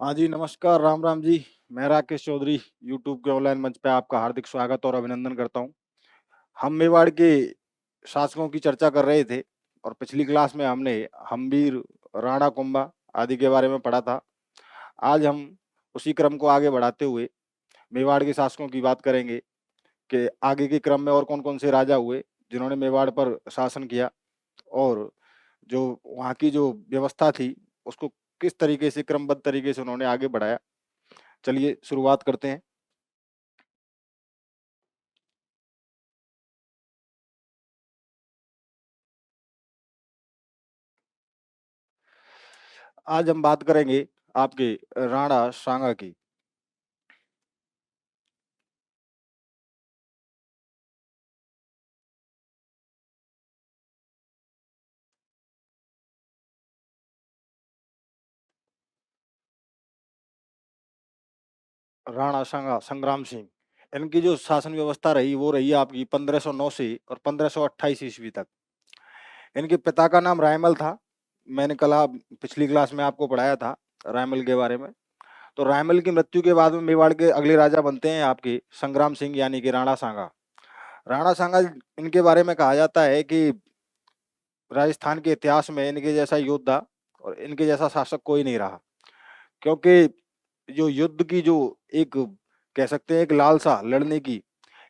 हाँ जी, नमस्कार, राम राम जी। मैं राकेश चौधरी यूट्यूब के ऑनलाइन मंच पे आपका हार्दिक स्वागत और अभिनंदन करता हूँ। हम मेवाड़ के शासकों की चर्चा कर रहे थे और पिछली क्लास में हमने हम्बीर, राणा कुंभा आदि के बारे में पढ़ा था। आज हम उसी क्रम को आगे बढ़ाते हुए मेवाड़ के शासकों की बात करेंगे कि आगे के क्रम में और कौन-कौन से राजा हुए, जिन्होंने मेवाड़ पर शासन किया और जो वहाँ की जो व्यवस्था थी, उसको किस तरीके से क्रमबद्ध तरीके से उन्होंने आगे बढ़ाया। चलिए शुरुआत करते हैं। आज हम बात करेंगे आपके राणा सांगा की। राणा सांगा संग्राम सिंह, इनकी जो शासन व्यवस्था रही वो रही आपकी 1509 से और 1528 ईस्वी तक। इनके पिता का नाम रायमल था। मैंने पिछली क्लास में आपको पढ़ाया था रायमल के बारे में। तो रायमल की मृत्यु के बाद में मेवाड़ के अगले राजा बनते हैं आपके संग्राम सिंह यानी कि राणा सांगा। राणा सांगा, इनके बारे में कहा जाता है कि राजस्थान के इतिहास में इनके जैसा योद्धा और इनके जैसा शासक कोई नहीं रहा। क्योंकि जो युद्ध की जो एक कह सकते हैं एक लालसा लड़ने की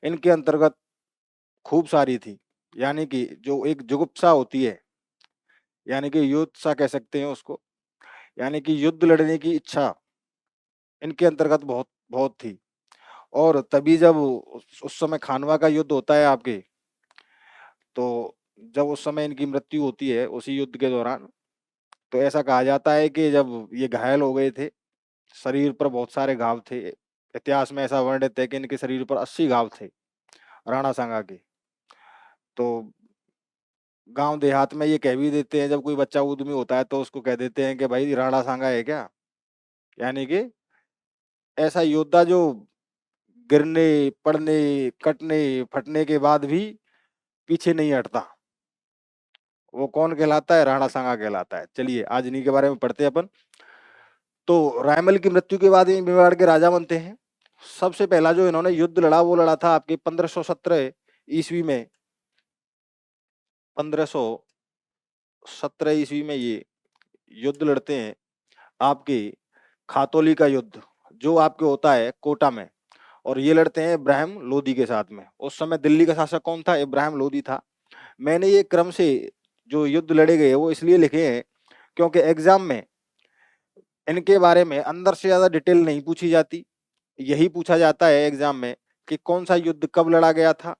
इनके अंतर्गत खूब सारी थी। यानी कि जो एक जुगुप्सा होती है, यानी कि युद्धसा कह सकते हैं उसको, यानी कि युद्ध लड़ने की इच्छा इनके अंतर्गत बहुत बहुत थी। और तभी जब उस समय खानवा का युद्ध होता है आपके, तो जब उस समय इनकी मृत्यु होती है उसी युद्ध के दौरान, तो ऐसा कहा जाता है कि जब ये घायल हो गए थे, शरीर पर बहुत सारे घाव थे। इतिहास में ऐसा वर्णित है कि इनके शरीर पर 80 घाव थे राणा सांगा के। तो गांव देहात में ये कह भी देते हैं, जब कोई बच्चा उद्यमी होता है तो उसको कह देते हैं कि भाई राणा सांगा है क्या। यानी कि ऐसा योद्धा जो गिरने, पड़ने, कटने, फटने के बाद भी पीछे नहीं हटता, वो कौन कहलाता है? राणा सांगा कहलाता है। चलिए आज इन्हीं के बारे में पढ़ते हैं अपन। तो रायमल की मृत्यु के बाद ये मेवाड़ के राजा बनते हैं। सबसे पहला जो इन्होंने युद्ध लड़ा वो लड़ा था आपके 1517 ईस्वी में। 1517 ईस्वी में ये युद्ध लड़ते हैं आपके खातौली का युद्ध, जो आपके होता है कोटा में। और ये लड़ते हैं इब्राहिम लोदी के साथ में। उस समय दिल्ली का शासक कौन था? इब्राहिम लोदी था। मैंने ये क्रम से जो युद्ध लड़े गए वो इसलिए लिखे हैं क्योंकि एग्जाम में इनके बारे में अंदर से ज्यादा डिटेल नहीं पूछी जाती। यही पूछा जाता है एग्जाम में कि कौन सा युद्ध कब लड़ा गया था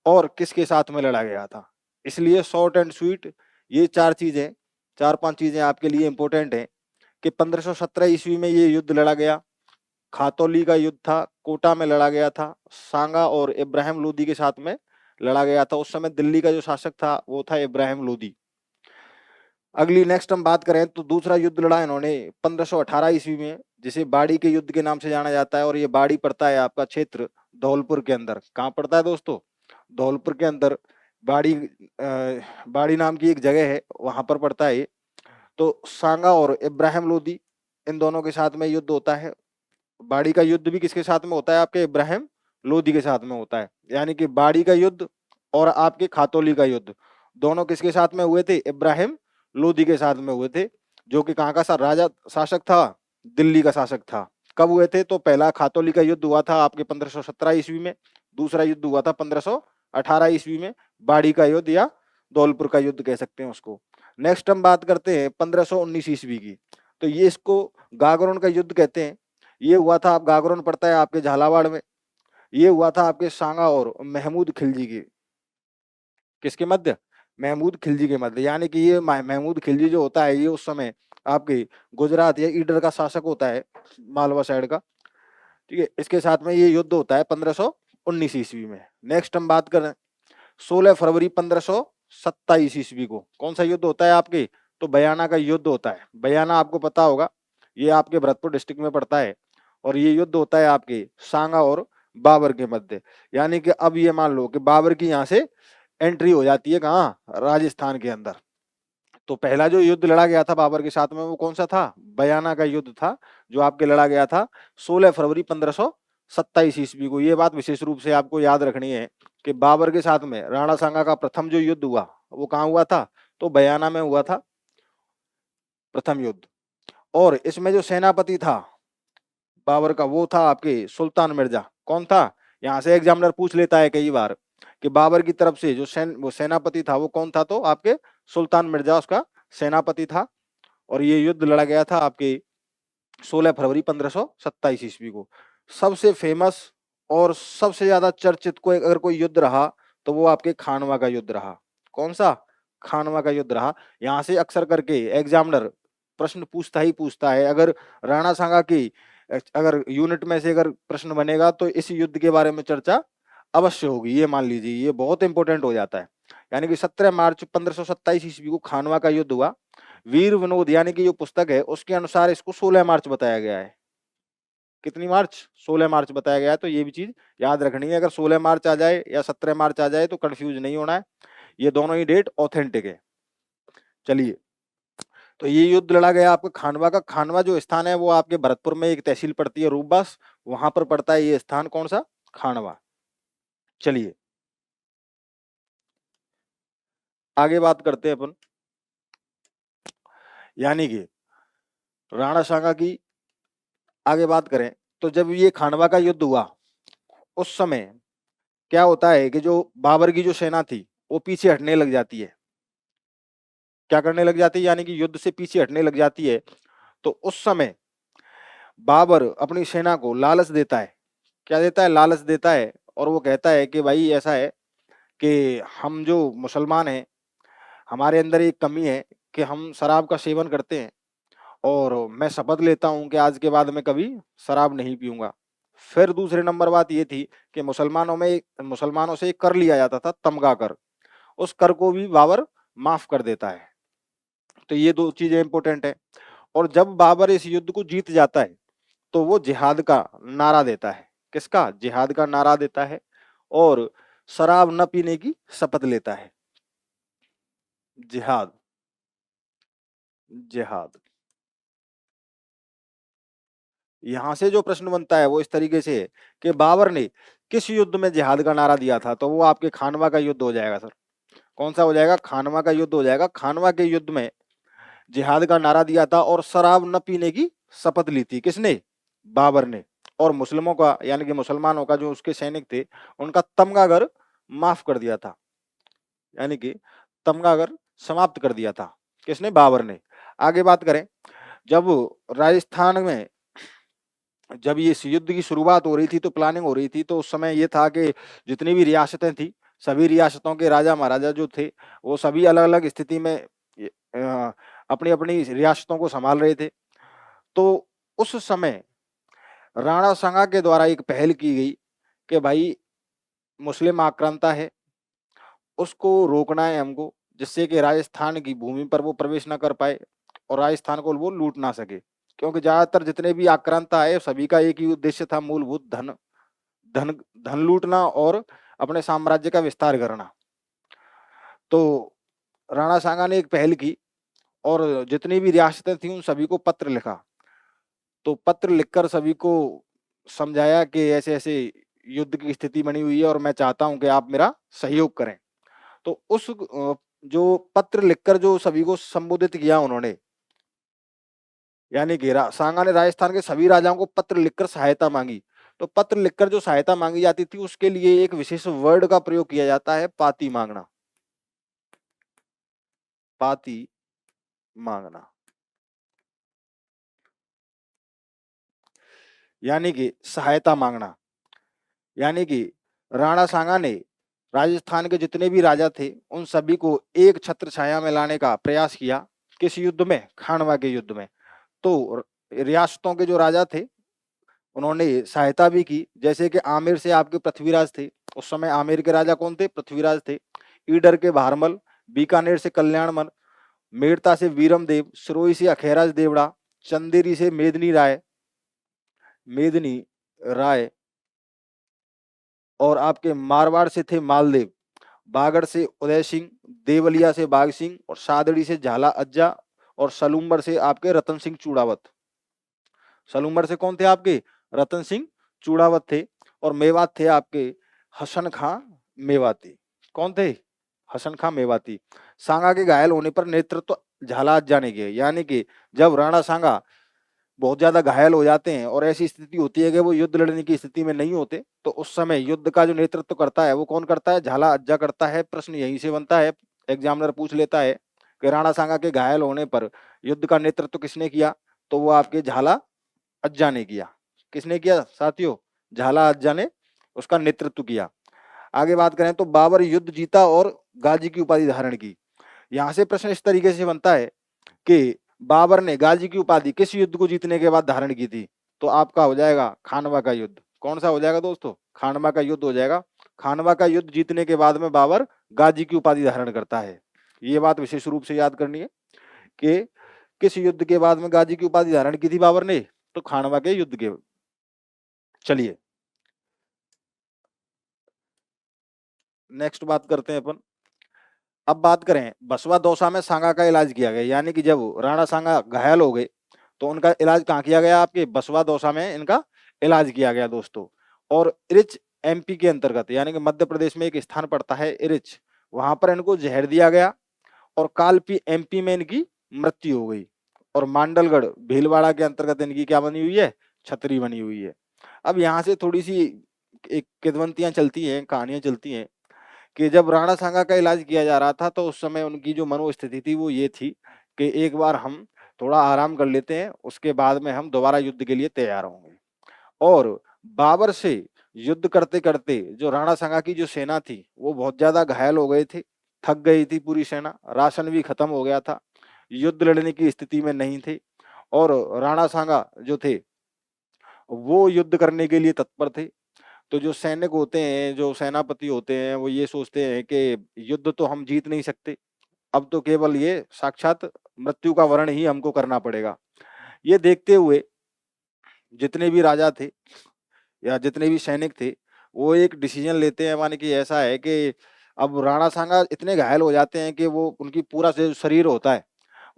और किसके साथ में लड़ा गया था। इसलिए शॉर्ट एंड स्वीट ये चार पांच चीजें आपके लिए इंपॉर्टेंट है कि 1517 ईस्वी में ये युद्ध लड़ा गया। खातौली का युद्ध था, कोटा में लड़ा गया था, सांगा और इब्राहिम लोदी के साथ में लड़ा गया था। उस समय दिल्ली का जो शासक था वो था इब्राहिम लोदी। अगली नेक्स्ट हम बात करें तो दूसरा युद्ध लड़ा इन्होंने 1518 ईस्वी में, जिसे बाड़ी के युद्ध के नाम से जाना जाता है। और ये बाड़ी पड़ता है आपका क्षेत्र धौलपुर के अंदर। कहाँ पड़ता है दोस्तों? धौलपुर के अंदर बाड़ी बाड़ी नाम की एक जगह है, वहां पर पड़ता है ये। तो सांगा और इब्राहिम लोदी इन दोनों के साथ में युद्ध होता है। बाड़ी का युद्ध भी किसके साथ में होता है? आपके इब्राहिम लोदी के साथ में होता है। यानी कि बाड़ी का युद्ध और आपके खातौली का युद्ध दोनों किसके साथ में हुए थे? इब्राहिम लोदी के साथ में हुए थे, जो कि कहाँ का राजा शासक था? दिल्ली का शासक था। कब हुए थे? तो पहला खातौली का युद्ध हुआ था आपके 1517 ईस्वी में। दूसरा युद्ध हुआ था 1518 ईस्वी में, बाड़ी का युद्ध या धौलपुर का युद्ध कह सकते हैं उसको। नेक्स्ट हम बात करते हैं 1519 ईस्वी की। तो ये इसको गागरोन का युद्ध कहते हैं। ये हुआ था, आप गागरोन पड़ता है आपके झालावाड़ में। ये हुआ था आपके सांगा और महमूद खिलजी के किसके मध्य? महमूद खिलजी के मध्य। यानी कि ये महमूद खिलजी जो होता है ये उस समय आपके गुजरात या ईडर का शासक होता है, मालवा साइड का। ठीक है, इसके साथ में ये युद्ध होता है 1519 ईस्वी में। नेक्स्ट हम बात करें 16 फरवरी 1527 ईस्वी को कौन सा युद्ध होता है आपके? तो बयाना का युद्ध होता है। बयाना आपको पता होगा, ये आपके भरतपुर डिस्ट्रिक्ट में पड़ता है। और ये युद्ध होता है आपके सांगा और बाबर के मध्य। यानी कि अब ये मान लो कि बाबर की यहाँ से एंट्री हो जाती है कहाँ? राजस्थान के अंदर। तो पहला जो युद्ध लड़ा गया था बाबर के साथ में वो कौन सा था? बयाना का युद्ध था, जो आपके लड़ा गया था 16 फरवरी 1527 ईस्वी को। ये बात विशेष रूप से आपको याद रखनी है कि बाबर के साथ में राणा सांगा का प्रथम जो युद्ध हुआ वो कहाँ हुआ था? तो बयाना में हुआ था प्रथम युद्ध। और इसमें जो सेनापति था बाबर का वो था आपके सुल्तान मिर्जा। कौन था? यहाँ से एग्जामिनर पूछ लेता है कई बार कि बाबर की तरफ से जो वो सेनापति था वो कौन था? तो आपके सुल्तान मिर्जा उसका सेनापति था। और ये युद्ध लड़ा गया था आपके 16 फरवरी 1527 ईस्वी को। सबसे फेमस और सबसे ज्यादा चर्चित कोई अगर कोई युद्ध रहा तो वो आपके खानवा का युद्ध रहा। कौन सा? खानवा का युद्ध रहा। यहाँ से अक्सर करके एग्जामिनर प्रश्न पूछता ही पूछता है। अगर राणा सांगा की अगर यूनिट में से अगर प्रश्न बनेगा तो इस युद्ध के बारे में चर्चा अवश्य होगी, ये मान लीजिए, ये बहुत इंपॉर्टेंट हो जाता है। यानी कि 17 मार्च 1527 ईस्वी को खानवा का युद्ध हुआ। वीर विनोद यानी कि जो पुस्तक है उसके अनुसार इसको 16 मार्च बताया गया है। कितनी मार्च? 16 मार्च बताया गया है। तो ये भी चीज याद रखनी है, अगर 16 मार्च आ जाए या 17 मार्च आ जाए तो कंफ्यूज नहीं होना है, ये दोनों ही डेट ऑथेंटिक है। चलिए, तो ये युद्ध लड़ा गया आपका खानवा का। खानवा जो स्थान है वो आपके भरतपुर में एक तहसील पड़ती है रूपबास, वहां पर पड़ता है ये स्थान। कौन सा? खानवा। चलिए आगे बात करते हैं अपन। यानी कि राणा सांगा की आगे बात करें तो जब ये खानवा का युद्ध हुआ उस समय क्या होता है कि जो बाबर की जो सेना थी वो पीछे हटने लग जाती है। क्या करने लग जाती है? यानी कि युद्ध से पीछे हटने लग जाती है। तो उस समय बाबर अपनी सेना को लालच देता है। क्या देता है? लालच देता है। और वो कहता है कि भाई ऐसा है कि हम जो मुसलमान हैं हमारे अंदर एक कमी है कि हम शराब का सेवन करते हैं, और मैं शपथ लेता हूं कि आज के बाद मैं कभी शराब नहीं पीऊंगा। फिर दूसरे नंबर बात ये थी कि मुसलमानों से एक कर लिया जाता था, तमगा कर। उस कर को भी बाबर माफ कर देता है। तो ये दो चीजें इंपॉर्टेंट है। और जब बाबर इस युद्ध को जीत जाता है तो वो जिहाद का नारा देता है। किसका? जिहाद का नारा देता है। और शराब न पीने की शपथ लेता है। जिहाद, जिहाद। यहां से जो प्रश्न बनता है वो इस तरीके से है कि बाबर ने किस युद्ध में जिहाद का नारा दिया था? तो वो आपके खानवा का युद्ध हो जाएगा सर। कौन सा हो जाएगा? खानवा का युद्ध हो जाएगा। खानवा के युद्ध में जिहाद का नारा दिया था और शराब न पीने की शपथ ली थी। किसने? बाबर ने। और मुस्लिमों का यानी कि मुसलमानों का जो उसके सैनिक थे उनका तमगागर माफ कर दिया था। यानी कि तमगागर समाप्त कर दिया था। किसने? बाबर ने। आगे बात करें, जब राजस्थान में जब ये इस युद्ध की शुरुआत हो रही थी तो प्लानिंग हो रही थी, तो उस समय ये था कि जितनी भी रियासतें थी सभी रियासतों के राजा महाराजा जो थे वो सभी अलग अलग स्थिति में अपनी अपनी रियासतों को संभाल रहे थे। तो उस समय राणा सांगा के द्वारा एक पहल की गई कि भाई मुस्लिम आक्रांता है, उसको रोकना है हमको, जिससे कि राजस्थान की भूमि पर वो प्रवेश ना कर पाए और राजस्थान को वो लूट ना सके। क्योंकि ज्यादातर जितने भी आक्रांता आए सभी का एक ही उद्देश्य था, मूलभूत धन धन धन लूटना और अपने साम्राज्य का विस्तार करना। तो राणा सांगा ने एक पहल की और जितनी भी रियासतें थी उन सभी को पत्र लिखा। तो पत्र लिखकर सभी को समझाया कि ऐसे ऐसे युद्ध की स्थिति बनी हुई है और मैं चाहता हूं कि आप मेरा सहयोग करें। तो उस जो पत्र लिखकर जो सभी को संबोधित किया उन्होंने, यानी कि सांगा ने राजस्थान के सभी राजाओं को पत्र लिखकर सहायता मांगी। तो पत्र लिखकर जो सहायता मांगी जाती थी उसके लिए एक विशेष वर्ड का प्रयोग किया जाता है, पाती मांगना। पाती मांगना यानी कि सहायता मांगना। यानी कि राणा सांगा ने राजस्थान के जितने भी राजा थे उन सभी को एक छत्र छाया में लाने का प्रयास किया। किस युद्ध में? खानवा के युद्ध में। तो रियासतों के जो राजा थे उन्होंने सहायता भी की। जैसे कि आमेर से आपके पृथ्वीराज थे। उस समय आमेर के राजा कौन थे? पृथ्वीराज थे। ईडर के भारमल, बीकानेर से कल्याणमल, मेड़ता से वीरम देव, सिरोही से अखेराज देवड़ा, चंदेरी से मेदनी राय और आपके मारवाड़ से थे मालदेव। बागड़ से उदय सिंह, देवलिया से बाघ सिंह और सादड़ी से झाला अज्जा और सलूम्बर से आपके रतन सिंह चूड़ावत। सलूम्बर से कौन थे आपके? रतन सिंह चूड़ावत थे। और मेवात थे आपके हसन खां मेवाती। कौन थे? हसन खां मेवाती। सांगा के घायल होने पर नेतृत्व झाला अज्जा ने किया, यानी कि जब राणा सांगा बहुत ज्यादा घायल हो जाते हैं और ऐसी स्थिति होती है कि वो युद्ध लड़ने की स्थिति में नहीं होते, तो उस समय युद्ध का जो नेतृत्व करता है वो कौन करता है? झाला अज्जा करता है। प्रश्न यहीं से बनता है, एग्जामिनर पूछ लेता है कि राणा सांगा के घायल होने पर युद्ध का नेतृत्व किसने किया? तो वो आपके झाला अज्जा ने किया। किसने किया साथियों? झाला अज्जा ने उसका नेतृत्व किया। आगे बात करें तो बाबर युद्ध जीता और गाजी की उपाधि धारण की। यहां से प्रश्न इस तरीके से बनता है कि बाबर ने गाजी की उपाधि किस युद्ध को जीतने के बाद धारण की थी? तो आपका हो जाएगा खानवा का युद्ध। कौन सा हो जाएगा दोस्तों? खानवा का युद्ध हो जाएगा। खानवा का युद्ध जीतने के बाद में बाबर गाजी की उपाधि धारण करता है। ये बात विशेष रूप से याद करनी है कि किस युद्ध के बाद में गाजी की उपाधि धारण की थी बाबर ने? तो खानवा के युद्ध के। चलिए नेक्स्ट बात करते हैं अपन। अब बात करें बसवा दौसा में सांगा का इलाज किया गया, यानी कि जब राणा सांगा घायल हो गए तो उनका इलाज कहाँ किया गया? आपके बसवा दौसा में इनका इलाज किया गया दोस्तों। और इरिच एमपी के अंतर्गत, यानी कि मध्य प्रदेश में एक स्थान पड़ता है इरिच, वहां पर इनको जहर दिया गया और कालपी एमपी में इनकी मृत्यु हो गई। और मांडलगढ़ भीलवाड़ा के अंतर्गत इनकी क्या बनी हुई है? छतरी बनी हुई है। अब यहाँ से थोड़ी सी एक किदवंतियां चलती हैं, कहानियां चलती हैं कि जब राणा सांगा का इलाज किया जा रहा था तो उस समय उनकी जो मनोस्थिति थी वो ये थी कि एक बार हम थोड़ा आराम कर लेते हैं, उसके बाद में हम दोबारा युद्ध के लिए तैयार होंगे। और बाबर से युद्ध करते करते जो राणा सांगा की जो सेना थी वो बहुत ज्यादा घायल हो गए थे, थक गई थी पूरी सेना, राशन भी खत्म हो गया था, युद्ध लड़ने की स्थिति में नहीं थे। और राणा सांगा जो थे वो युद्ध करने के लिए तत्पर थे। तो जो सैनिक होते हैं, जो सेनापति होते हैं, वो ये सोचते हैं कि युद्ध तो हम जीत नहीं सकते, अब तो केवल ये साक्षात मृत्यु का वर्ण ही हमको करना पड़ेगा। ये देखते हुए जितने भी राजा थे या जितने भी सैनिक थे वो एक डिसीजन लेते हैं, माने कि ऐसा है कि अब राणा सांगा इतने घायल हो जाते हैं कि वो उनकी पूरा जो शरीर होता है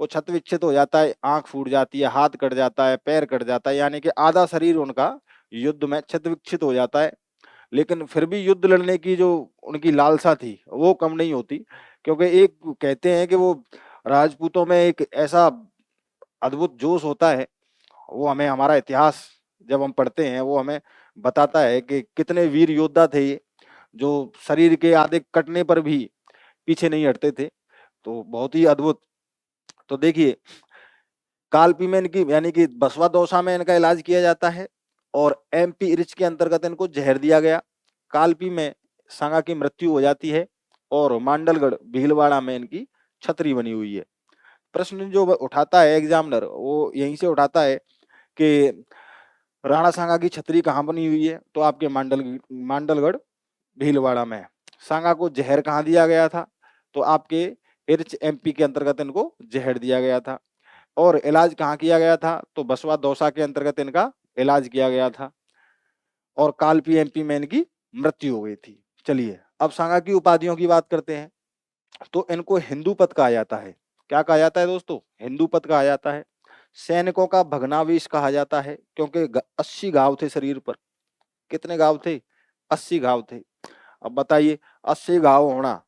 वो क्षत विक्षत हो जाता है, आंख फूट जाती है, हाथ कट जाता है, पैर कट जाता है, यानी कि आधा शरीर उनका युद्ध में क्षत विक्षत हो जाता है। लेकिन फिर भी युद्ध लड़ने की जो उनकी लालसा थी वो कम नहीं होती, क्योंकि एक कहते हैं कि वो राजपूतों में एक ऐसा अद्भुत जोश होता है, वो हमें हमारा इतिहास जब हम पढ़ते हैं वो हमें बताता है कि कितने वीर योद्धा थे ये, जो शरीर के आधे कटने पर भी पीछे नहीं हटते थे। तो बहुत ही अद्भुत। तो देखिए कालपी में इनकी यानी कि बसवा दौसा में इनका इलाज किया जाता है और एमपी रिच के अंतर्गत इनको जहर दिया गया। कालपी में सांगा की मृत्यु हो जाती है और मांडलगढ़ भीलवाड़ा में इनकी छतरी बनी हुई है। प्रश्न जो उठाता है एग्जामिनर वो यहीं से उठाता है कि राणा सांगा की छतरी कहाँ बनी हुई है? तो आपके मांडलगढ़ भीलवाड़ा में। सांगा को जहर कहाँ दिया गया था? तो आपके इर्च एमपी के अंतर्गत इनको जहर दिया गया था। और इलाज कहाँ किया गया था? तो बसवा दौसा के अंतर्गत इनका इलाज किया गया था और कालपी एमपी में इनकी मृत्यु हो गई थी। चलिए अब सांगा की उपाधियों की बात करते हैं। तो इनको हिंदू पद कहा जाता है। क्या कहा जाता है दोस्तों? हिंदू पद कहा जाता है। सैनिकों का भग्नावेश कहा जाता है क्योंकि 80 घाव थे शरीर पर। कितने घाव थे? 80 घाव थे। अब बताइए 80 घाव होना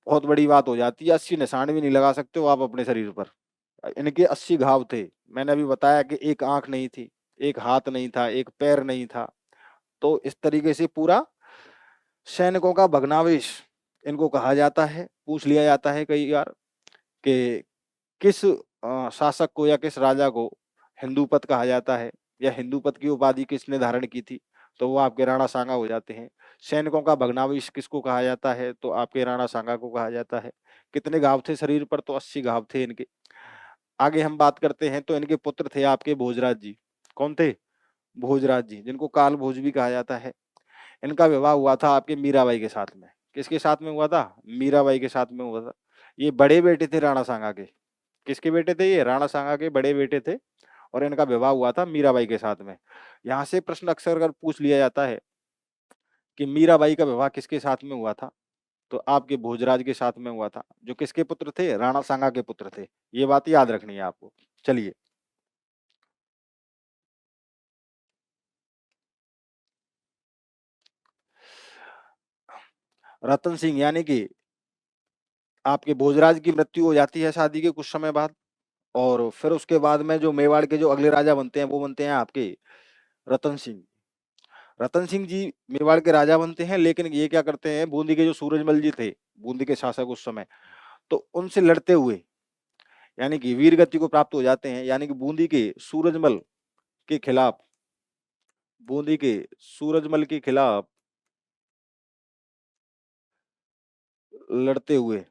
बहुत बड़ी बात हो जाती है। 80 निशान भी नहीं लगा सकते हो आप अपने शरीर पर। इनके 80 घाव थे। मैंने अभी बताया कि एक आंख नहीं थी, एक हाथ नहीं था, एक पैर नहीं था। तो इस तरीके से पूरा सैनिकों का भग्नावेश इनको कहा जाता है। पूछ लिया जाता है कई बार कि किस शासक को या किस राजा को हिंदू पद कहा जाता है या हिंदू पद की उपाधि किसने धारण की थी? तो वो आपके राणा सांगा हो जाते हैं। सैनिकों का भग्नावेश किसको कहा जाता है? तो आपके राणा सांगा को कहा जाता है। कितने घाव थे शरीर पर? तो 80 घाव थे इनके। आगे हम बात करते हैं तो इनके पुत्र थे आपके भोजराज जी। कौन थे? भोजराज जी, जिनको काल भोज भी कहा जाता है। इनका विवाह हुआ था आपके मीराबाई के साथ में। किसके साथ में हुआ था? मीराबाई के साथ में हुआ था। ये बड़े बेटे थे राणा सांगा के। किसके बेटे थे ये? राणा सांगा के बड़े बेटे थे और इनका विवाह हुआ था मीराबाई के साथ में। यहाँ से प्रश्न अक्सर अगर पूछ लिया जाता है कि मीराबाई का विवाह किसके साथ में हुआ था? तो आपके भोजराज के साथ में हुआ था, जो किसके पुत्र थे? राणा सांगा के पुत्र थे। ये बात याद रखनी है आपको। चलिए, रतन सिंह यानी कि आपके भोजराज की मृत्यु हो जाती है शादी के कुछ समय बाद, और फिर उसके बाद में जो मेवाड़ के जो अगले राजा बनते हैं वो बनते हैं आपके रतन सिंह। रतन सिंह जी मेवाड़ के राजा बनते हैं, लेकिन ये क्या करते हैं, बूंदी के जो सूरजमल जी थे, बूंदी के शासक उस समय, तो उनसे लड़ते हुए यानी कि वीर गति को प्राप्त हो जाते हैं, यानी कि बूंदी के सूरजमल के खिलाफ, बूंदी के सूरजमल के खिलाफ लड़ते हुए,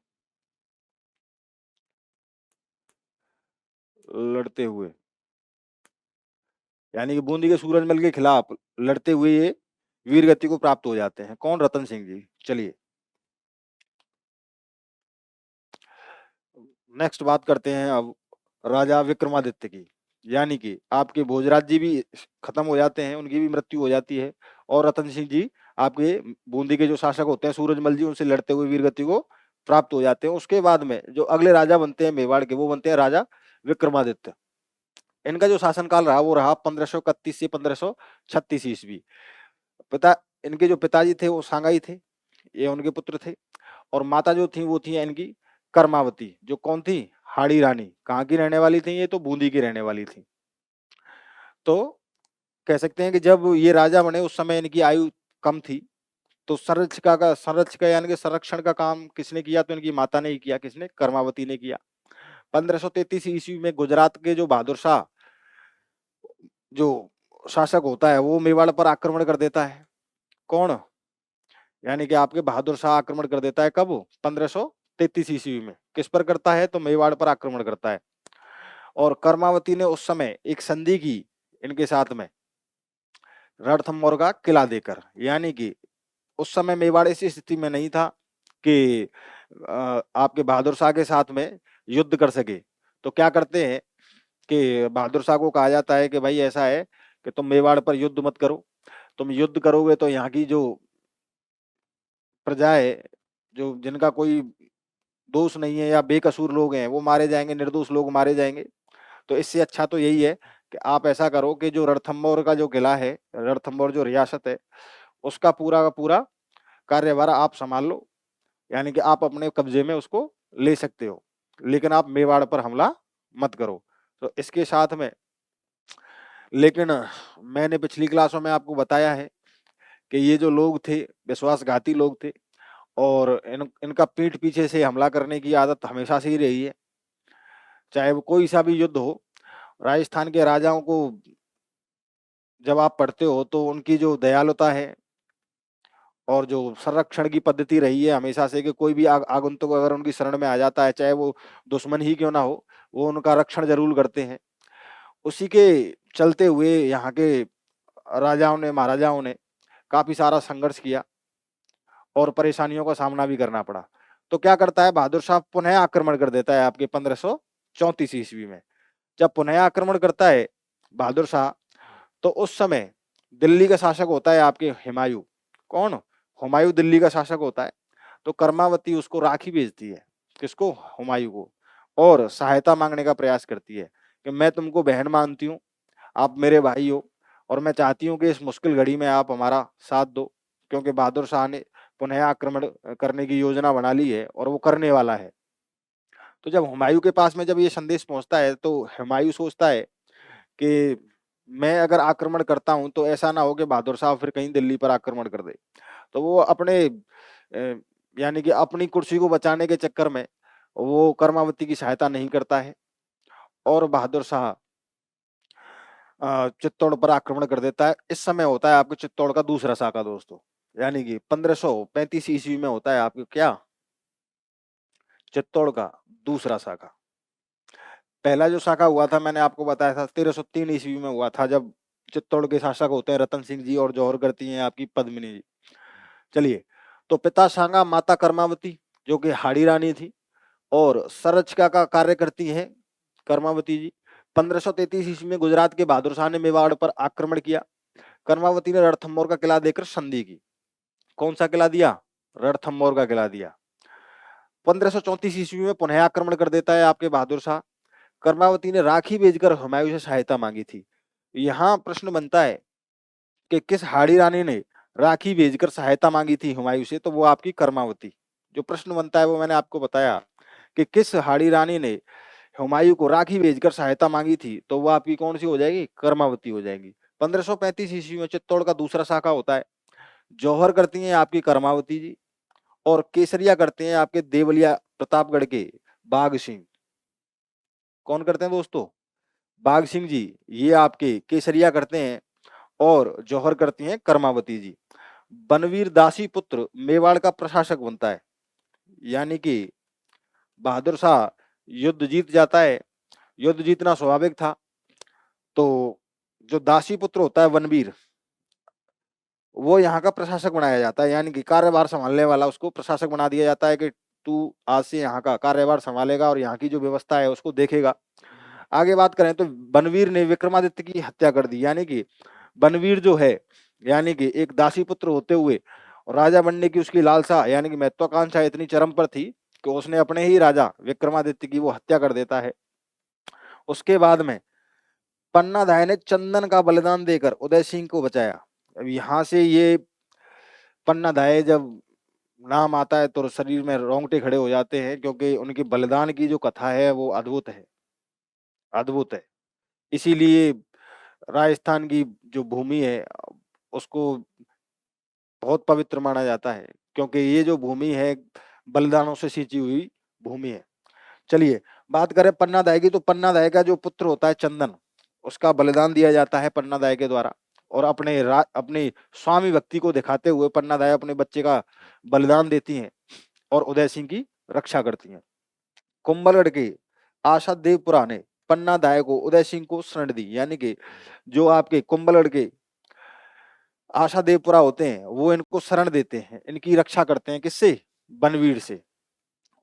लड़ते हुए यानी कि बूंदी के सूरजमल के खिलाफ लड़ते हुए ये वीर गति को प्राप्त हो जाते हैं। कौन? रतन सिंह जी। चलिए, नेक्स्ट बात करते हैं अब राजा विक्रमादित्य की, यानी कि आपके भोजराज जी भी खत्म हो जाते हैं, उनकी भी मृत्यु हो जाती है, और रतन सिंह जी आपके बूंदी के जो शासक होते हैं सूरजमल जी, उनसे लड़ते हुए वीरगति को प्राप्त हो जाते हैं। उसके बाद में जो अगले राजा बनते हैं मेवाड़ के, वो बनते हैं राजा विक्रमादित्य। इनका जो शासनकाल रहा वो रहा 1531 से 1536 ईस्वी। पिता, इनके जो पिताजी थे वो सांगाई थे, ये उनके पुत्र थे, और माता जो थी वो थी इनकी कर्मावती, जो कौन थी? हाड़ी रानी। कहाँ की रहने वाली थी? ये तो बूंदी की रहने वाली थी। तो कह सकते हैं कि जब ये राजा बने उस समय इनकी आयु कम थी, तो संरक्षिका यानी कि संरक्षण का काम किसने किया? तो इनकी माता ने ही किया। किसने? कर्मावती ने किया। 1533 ईस्वी में गुजरात के जो बहादुर शाह जो शासक होता है वो मेवाड़ पर आक्रमण कर देता है। कौन? यानी कि आपके बहादुर शाह आक्रमण कर देता है। कब? 1533 ईस्वी में। किस पर करता है? तो मेवाड़ पर आक्रमण करता है। और कर्मावती ने उस समय एक संधि की इनके साथ में, रणथंभौर का किला देकर, यानी कि उस समय मेवाड़ इस स्थिति में नहीं था कि आपके बहादुर शाह के साथ में युद्ध कर सके। तो क्या करते हैं कि बहादुर शाह को कहा जाता है कि भाई ऐसा है कि तुम मेवाड़ पर युद्ध मत करो, तुम युद्ध करोगे तो यहाँ की जो प्रजा है, जो जिनका कोई दोष नहीं है या बेकसूर लोग हैं, वो मारे जाएंगे, निर्दोष लोग मारे जाएंगे। तो इससे अच्छा तो यही है कि आप ऐसा करो कि जो रणथंभौर का जो किला है, रणथंभौर जो रियासत है, उसका पूरा का पूरा कार्यभार आप संभाल लो, यानी कि आप अपने कब्जे में उसको ले सकते हो, लेकिन आप मेवाड़ पर हमला मत करो। तो इसके साथ में, लेकिन मैंने पिछली क्लासों में आपको बताया है कि ये जो लोग थे विश्वासघाती लोग थे, और इनका पीठ पीछे से हमला करने की आदत हमेशा से ही रही है। चाहे वो कोई सा भी युद्ध हो, राजस्थान के राजाओं को जब आप पढ़ते हो तो उनकी जो दयालुता है और जो संरक्षण की पद्धति रही है हमेशा से, कि कोई भी आगंतुक अगर उनकी शरण में आ जाता है, चाहे वो दुश्मन ही क्यों ना हो, वो उनका रक्षण जरूर करते हैं। उसी के चलते हुए यहाँ के राजाओं ने, महाराजाओं ने काफी सारा संघर्ष किया और परेशानियों का सामना भी करना पड़ा। तो क्या करता है बहादुर शाह? पुनः आक्रमण कर देता है आपके 1534 ईस्वी में। जब पुनः आक्रमण करता है बहादुर शाह, तो उस समय दिल्ली का शासक होता है आपके हुमायूं। कौन? हुमायूं दिल्ली का शासक होता है। तो कर्मावती उसको राखी भेजती है। किसको? हुमायूं को। और सहायता मांगने का प्रयास करती है कि मैं तुमको बहन मानती हूँ, आप मेरे भाई हो, और मैं चाहती हूँ कि इस मुश्किल घड़ी में आप हमारा साथ दो, क्योंकि बहादुर शाह ने पुनः आक्रमण करने की योजना बना ली है और वो करने वाला है। तो जब हुमायूं के पास में जब ये संदेश पहुंचता है, तो हुमायूं सोचता है कि मैं अगर आक्रमण करता हूं तो ऐसा ना हो कि बहादुर शाह फिर कहीं दिल्ली पर आक्रमण कर दे। तो वो अपने यानी कि अपनी कुर्सी को बचाने के चक्कर में वो कर्मावती की सहायता नहीं करता है, और बहादुर शाह चित्तौड़ पर आक्रमण कर देता है। इस समय होता है आपके चित्तौड़ का दूसरा साका दोस्तों, यानी कि 1535 ईस्वी में होता है आपके क्या? चित्तौड़ का दूसरा साका। पहला जो साका हुआ था मैंने आपको बताया था 1303 ईस्वी में हुआ था, जब चित्तौड़ के शासक होते हैं रतन सिंह जी और जौहर करती हैं आपकी पद्मिनी जी। चलिए, तो पिता सांगा, माता कर्मावती जो कि हाड़ी रानी थी, और संरक्षिका का कार्य करती हैं कर्मावती जी। 1533 ईस्वी में गुजरात के बहादुर शाह ने मेवाड़ पर आक्रमण किया। कर्मावती ने रणथंभौर का किला देकर संधि की। कौन सा किला दिया? रणथंभौर का किला दिया। 1534 ईस्वी में पुनः आक्रमण कर देता है आपके बहादुर शाह। कर्मावती ने राखी भेजकर हुमायूं से सहायता मांगी थी। यहाँ प्रश्न बनता है कि किस हाड़ी रानी ने राखी भेजकर सहायता मांगी थी हुमायूं से, तो वो आपकी कर्मावती। जो प्रश्न बनता है वो मैंने आपको बताया कि किस हाड़ी रानी ने हुमायूं को राखी भेजकर सहायता मांगी थी, तो वो आपकी कौन सी हो जाएगी, कर्मावती हो जाएगी। 1535 ईस्वी में चित्तौड़ का दूसरा शाखा होता है। जौहर करती हैं आपकी कर्मावती जी, और केसरिया करते हैं आपके देवलिया प्रतापगढ़ के बाघ सिंह। कौन करते हैं दोस्तों, बाघ सिंह जी, ये आपके केसरिया करते हैं, और जौहर करती हैं कर्मावती जी। बनवीर दासी पुत्र मेवाड़ का प्रशासक बनता है, यानी कि बहादुर शाह युद्ध जीत जाता है। युद्ध जीतना स्वाभाविक था, तो जो दासी पुत्र होता है बनवीर, वो यहाँ का प्रशासक बनाया जाता है, यानी कि कार्यभार संभालने वाला उसको प्रशासक बना दिया जाता है कि तू आज से यहाँ का कार्यभार संभालेगा और यहाँ की जो व्यवस्था है उसको देखेगा। आगे बात करें तो बनवीर ने विक्रमादित्य की हत्या कर दी, यानी कि बनवीर जो है, यानी कि एक दासी पुत्र होते हुए राजा बनने की उसकी लालसा यानी कि महत्वाकांक्षा इतनी चरम पर थी कि उसने अपने ही राजा विक्रमादित्य की वो हत्या कर देता है। उसके बाद में पन्ना धाय ने चंदन का बलिदान देकर उदय सिंह को बचाया। अब यहाँ से ये पन्ना धाय जब नाम आता है तो शरीर में रोंगटे खड़े हो जाते हैं, क्योंकि उनकी बलिदान की जो कथा है वो अद्भुत है, अद्भुत है। इसीलिए राजस्थान की जो भूमि है उसको बहुत पवित्र माना जाता है, क्योंकि ये जो भूमि है बलिदानों से सींची हुई भूमि है। चलिए बात करें पन्ना दाई की, तो पन्ना दाई का जो पुत्र होता है चंदन, उसका बलिदान दिया जाता है पन्ना दाई के द्वारा, और अपने स्वामी भक्ति को दिखाते हुए पन्ना दाई अपने बच्चे का बलिदान देती हैं और उदय सिंह की रक्षा करती हैं। कुंभलगढ़ के आशा देवपुरा ने पन्ना दाई को उदय सिंह को शरण दी, यानी कि जो आपके कुंभलगढ़ के आशा देवपुरा होते हैं वो इनको शरण देते हैं, इनकी रक्षा करते हैं, किससे, बनवीर से।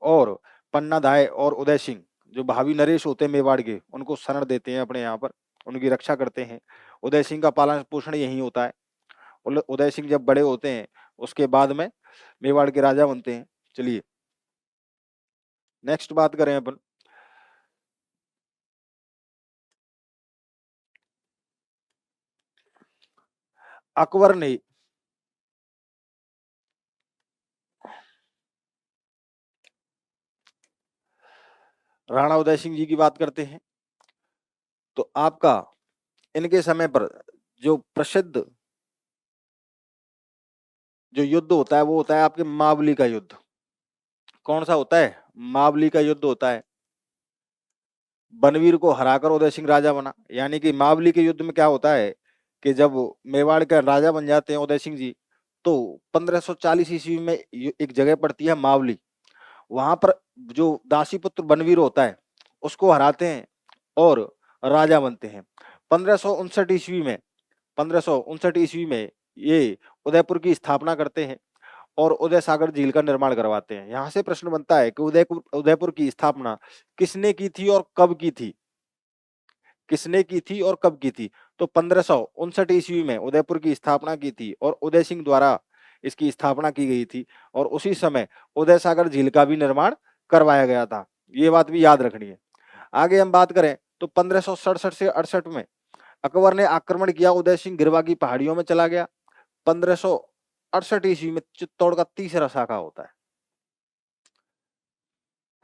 और पन्ना धाय और उदय सिंह जो भावी नरेश होते हैं मेवाड़ के, उनको शरण देते हैं अपने यहाँ पर, उनकी रक्षा करते हैं। उदय सिंह का पालन पोषण यही होता है। उदय सिंह जब बड़े होते हैं उसके बाद में मेवाड़ के राजा बनते हैं। चलिए नेक्स्ट बात करें अपन, अकबर ने राणा उदय सिंह जी की बात करते हैं, तो आपका इनके समय पर जो प्रसिद्ध जो युद्ध होता है वो होता है आपके महाबली का युद्ध। कौन सा होता है, महाबली का युद्ध होता है। बनवीर को हराकर उदय सिंह राजा बना, यानी कि महाबली के युद्ध में क्या होता है कि जब मेवाड़ का राजा बन जाते हैं उदय सिंह जी, तो 1540 ईस्वी में एक जगह पड़ती है महाबली, वहां पर जो दासी पुत्र बनवीर होता है उसको हराते हैं और राजा बनते हैं। 1559 ईस्वी में 1559 ईस्वी में ये उदयपुर की स्थापना करते हैं और उदय सागर झील का निर्माण करवाते हैं। यहाँ से प्रश्न बनता है कि उदयपुर की स्थापना किसने की थी और कब की थी, किसने की थी और कब की थी। तो 1559 ईस्वी में उदयपुर की स्थापना की थी और उदय सिंह द्वारा इसकी स्थापना की गई थी, और उसी समय उदय सागर झील का भी निर्माण करवाया गया था। ये बात भी याद रखनी है। आगे हम बात करें तो 1567 से 68 में अकबर ने आक्रमण किया, उदय सिंह गिरवा की पहाड़ियों में चला गया। 1568 ईस्वी में चित्तौड़ का तीसरा शाखा होता है।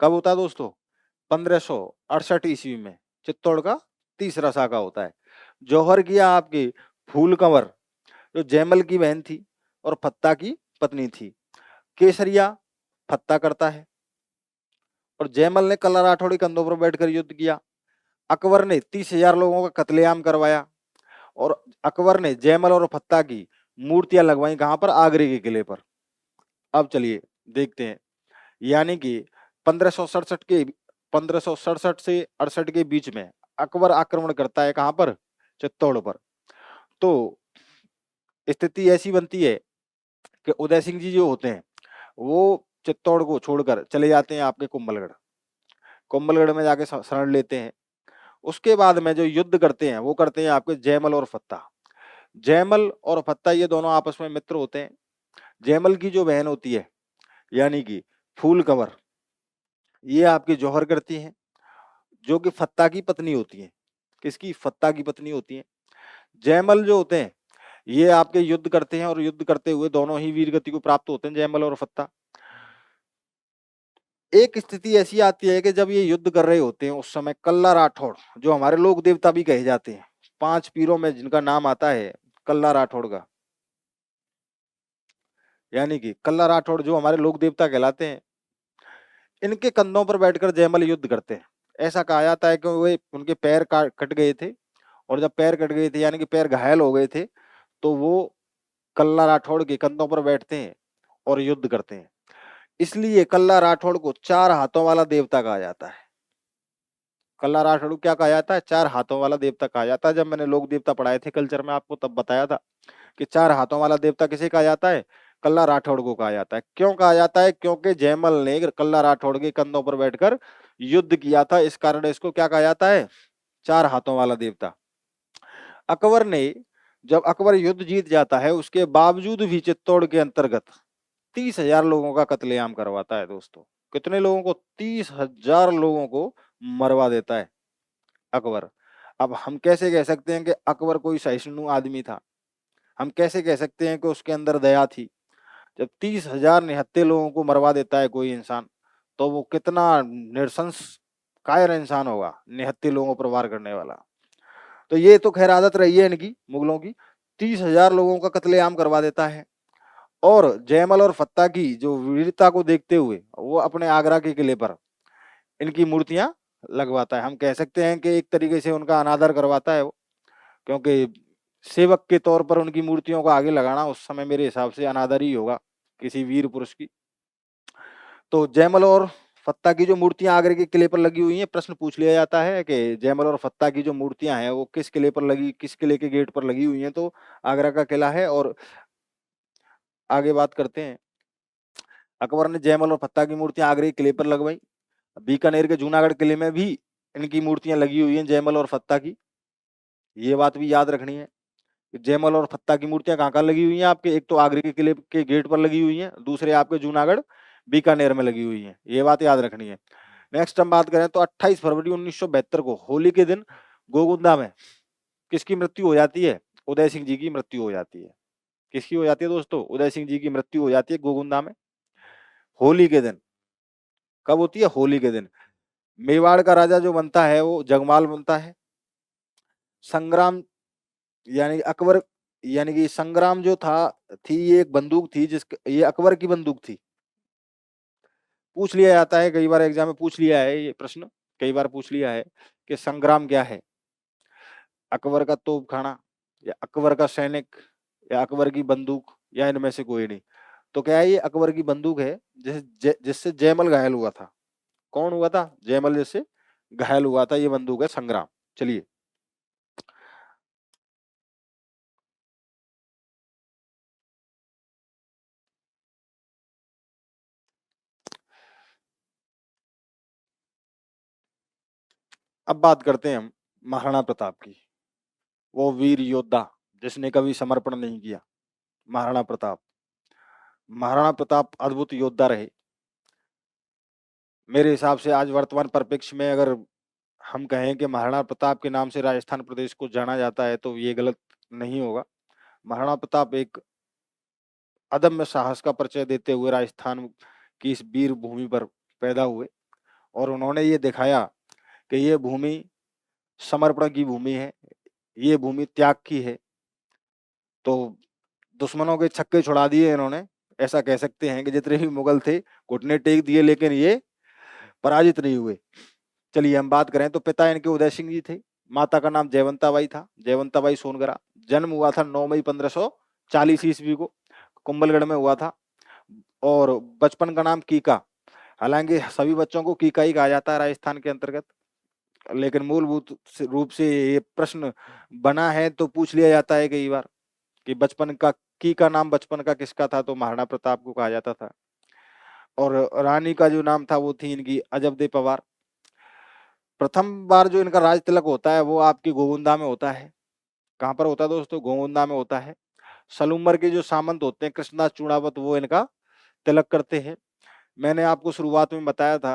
कब होता है दोस्तों, 1568 ईस्वी में चित्तौड़ का तीसरा शाखा होता है। जौहर किया आपके फूल कंवर जो जयमल की बहन थी और फत्ता की पत्नी थी। केसरिया फत्ता करता है और जयमल ने कल्ला राठौड़ी कंधों पर बैठकर युद्ध किया। अकबर ने 30,000 लोगों का कत्लेआम करवाया और अकबर ने जयमल और फत्ता की मूर्तियां लगवाई, कहां पर, आगरे के किले पर। अब चलिए देखते हैं, यानी कि 1567 से 68 के बीच में अकबर आक्रमण करता है, कहां पर, चित्तौड़ पर। तो स्थिति ऐसी बनती है कि उदय सिंह जी जो होते हैं वो चित्तौड़ को छोड़कर चले जाते हैं आपके कुंभलगढ़, कुंभलगढ़ में जाके शरण लेते हैं। उसके बाद में जो युद्ध करते हैं वो करते हैं आपके जयमल और फत्ता। जयमल और फत्ता ये दोनों आपस में मित्र होते हैं। जयमल की जो बहन होती है यानी कि फूल कंवर, ये आपके जौहर करती हैं, जो कि फत्ता की पत्नी होती है। किसकी? फत्ता की पत्नी होती है। जयमल जो होते हैं, ये आपके युद्ध करते हैं और युद्ध करते हुए दोनों ही वीर गति को प्राप्त होते हैं, जयमल और फत्ता। एक स्थिति ऐसी आती है कि जब ये युद्ध कर रहे होते हैं, उस समय कल्ला राठौड़, जो हमारे लोक देवता भी कहे जाते हैं, 5 पीरों में जिनका नाम आता है कल्ला राठौड़ का, यानी कि कल्ला राठौड़ जो हमारे लोक देवता कहलाते हैं, इनके कंधों पर बैठकर जयमल युद्ध करते हैं। ऐसा कहा जाता है कि वे उनके पैर कट गए थे, और जब पैर कट गए थे यानी कि पैर घायल हो गए थे, तो वो कल्ला राठौड़ के कंधों पर बैठते हैं और युद्ध करते हैं। इसलिए कल्ला राठौड़ को 4 हाथों वाला देवता कहा जाता है। कल्ला राठौड़ क्या कहा जाता है? 4 हाथों वाला देवता कहा जाता है। जब मैंने लोक देवता पढ़ाए थे कल्चर में, आपको तब बताया था कि 4 हाथों वाला देवता किसे कहा जाता है? कल्ला राठौड़ को कहा जाता है। क्यों कहा जाता है? क्योंकि जयमल ने कल्ला राठौड़ के कंधों पर बैठकर युद्ध किया था, इस कारण इसको क्या कहा जाता है? 4 हाथों वाला देवता। अकबर ने, जब अकबर युद्ध जीत जाता है, उसके बावजूद भी चित्तौड़ के अंतर्गत 30,000 लोगों का कत्लेआम करवाता है दोस्तों। कितने लोगों को? 30,000 लोगों को मरवा देता है अकबर। अब हम कैसे कह सकते हैं कि अकबर कोई सहिष्णु आदमी था? हम कैसे कह सकते हैं कि उसके अंदर दया थी? जब 30,000 निहत्थे लोगों को मरवा देता है कोई इंसान, तो वो कितना निरसंस कायर इंसान होगा, निहत्थे लोगों पर वार करने वाला। तो ये तो खैर आदत रही है इनकी, मुगलों की। 30,000 लोगों का कत्लेआम करवा देता है। और जयमल और फत्ता की जो वीरता को देखते हुए वो अपने आगरा के किले पर इनकी मूर्तियां लगवाता है। हम कह सकते हैं कि एक तरीके से उनका अनादर करवाता है वो, क्योंकि सेवक के तौर पर उनकी मूर्तियों को आगे लगाना उस समय मेरे हिसाब से अनादर ही होगा किसी वीर पुरुष की। तो जयमल और फत्ता की जो मूर्तियां आगरे के किले पर लगी हुई हैं, प्रश्न पूछ लिया जाता है कि जयमल और फत्ता की जो मूर्तियां हैं वो किस किले पर लगी, किस किले के गेट पर लगी हुई हैं? तो आगरा का किला है। और आगे बात करते हैं, अकबर ने जयमल और फत्ता की मूर्तियां आगरे के किले पर लगवाई। बीकानेर के जूनागढ़ किले में भी इनकी मूर्तियां लगी हुई हैं, जयमल और फत्ता की। ये बात भी याद रखनी है। जयमल और फत्ता की मूर्तियां कहाँ कहाँ लगी हुई हैं आपके? एक तो आगरे के किले के गेट पर लगी हुई हैं, दूसरे आपके जूनागढ़ बीकानेर में लगी हुई हैं। ये बात याद रखनी है। नेक्स्ट हम बात करें तो 28 फरवरी 1972 को होली के दिन गोगुंदा में किसकी मृत्यु हो जाती है? उदय सिंह जी की मृत्यु हो जाती है। किसकी हो जाती है दोस्तों? उदय सिंह जी की मृत्यु हो जाती है गोगुंदा में होली के दिन। कब होती है? होली के दिन। मेवाड़ का राजा जो बनता है वो जगमाल बनता है। संग्राम, यानी अकबर, यानी कि संग्राम जो था, थी ये एक बंदूक थी, ये अकबर की बंदूक थी। पूछ लिया जाता है, कई बार एग्जाम में पूछ लिया है ये प्रश्न, कई बार पूछ लिया है कि संग्राम क्या है? अकबर का तोपखाना, या अकबर का सैनिक, या अकबर की बंदूक, या इनमें से कोई नहीं। तो क्या है? ये अकबर की बंदूक है, जिससे जयमल घायल हुआ था। कौन हुआ था? जयमल जिससे घायल हुआ था, ये बंदूक है संग्राम। चलिए, अब बात करते हैं हम महाराणा प्रताप की। वो वीर योद्धा जिसने कभी समर्पण नहीं किया, महाराणा प्रताप। महाराणा प्रताप अद्भुत योद्धा रहे। मेरे हिसाब से आज वर्तमान परिप्रेक्ष्य में अगर हम कहें कि महाराणा प्रताप के नाम से राजस्थान प्रदेश को जाना जाता है, तो ये गलत नहीं होगा। महाराणा प्रताप एक अदम्य साहस का परिचय देते हुए राजस्थान की इस वीर भूमि पर पैदा हुए, और उन्होंने ये दिखाया कि ये भूमि समर्पण की भूमि है, ये भूमि त्याग की है। तो दुश्मनों के छक्के छुड़ा दिए इन्होंने। ऐसा कह सकते हैं कि जितने भी मुगल थे घुटने टेक दिए, लेकिन ये पराजित नहीं हुए। चलिए, हम बात करें तो पिता इनके उदय सिंह जी थे, माता का नाम जयवंताबाई था, जयवंताबाई सोनगरा। जन्म हुआ था 9 मई 1540 ईस्वी को, कुंभलगढ़ में हुआ था। और बचपन का नाम कीका। हालांकि सभी बच्चों को कीका ही कहा जाता है राजस्थान के अंतर्गत, लेकिन मूलभूत रूप से ये प्रश्न बना है तो पूछ लिया जाता है कई बार कि बचपन का की का नाम बचपन का किसका था? तो महाराणा प्रताप को कहा जाता था। और रानी का जो नाम था वो थी इनकी अजबदे पवार। प्रथम बार जो इनका राज तिलक होता है वो आपकी गोविंदा में होता है। कहाँ पर होता है दोस्तों? गोविंदा में होता है। सलूमर के जो सामंत होते हैं कृष्णदास चूड़ावत, वो इनका तिलक करते हैं। मैंने आपको शुरुआत में बताया था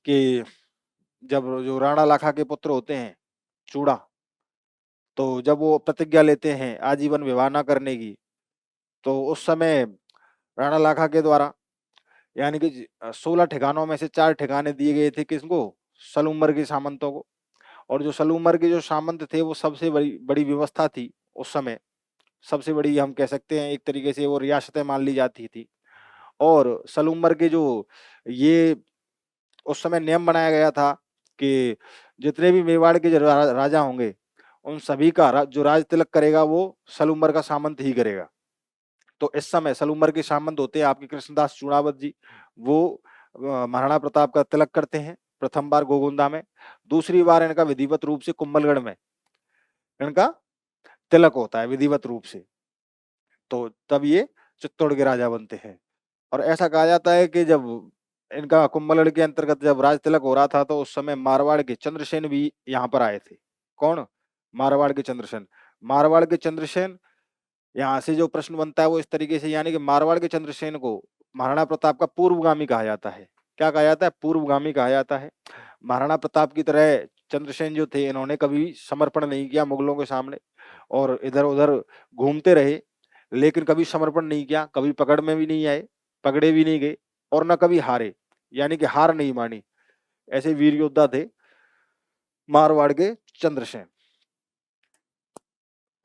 कि जब जो राणा लाखा के पुत्र होते हैं चूड़ा, तो जब वो प्रतिज्ञा लेते हैं आजीवन विवाह न करने की, तो उस समय राणा लाखा के द्वारा यानी कि 16 ठिकानों में से 4 ठिकाने दिए गए थे किसको? सलूमर के सामंतों को। और जो सलूमर के जो सामंत थे वो सबसे बड़ी बड़ी व्यवस्था थी उस समय, सबसे बड़ी हम कह सकते हैं, एक तरीके से वो रियासतें मान ली जाती थी। और सलूमर के जो ये उस समय नियम बनाया गया था कि जितने भी मेवाड़ के जो राजा होंगे उन सभी का जो राज तिलक करेगा वो सलूमर का सामंत ही करेगा। तो इस समय सलूमर के सामंत होते हैं आपके कृष्णदास चूड़ावत जी, वो महाराणा प्रताप का तिलक करते हैं प्रथम बार गोगुंदा में, दूसरी बार इनका विधिवत रूप से कुंभलगढ़ में इनका तिलक होता है विधिवत रूप से। तो तब ये चित्तौड़ के राजा बनते हैं। और ऐसा कहा जाता है कि जब इनका कुंभलगढ़ के अंतर्गत जब राज तिलक हो रहा था तो उस समय मारवाड़ के चंद्रसेन भी यहाँ पर आए थे। कौन? मारवाड़ के चंद्रसेन। मारवाड़ के चंद्रसेन, यहाँ से जो प्रश्न बनता है वो इस तरीके से, यानी कि मारवाड़ के चंद्रसेन को महाराणा प्रताप का पूर्वगामी कहा जाता है। क्या कहा जाता है? पूर्वगामी कहा जाता है। महाराणा प्रताप की तरह चंद्रसेन जो थे इन्होंने कभी समर्पण नहीं किया मुगलों के सामने और इधर उधर घूमते रहे, लेकिन कभी समर्पण नहीं किया, कभी पकड़ में भी नहीं आए, पकड़े भी नहीं गए और न कभी हारे, यानी कि हार नहीं मानी। ऐसे वीर योद्धा थे मारवाड़ के चंद्रसेन।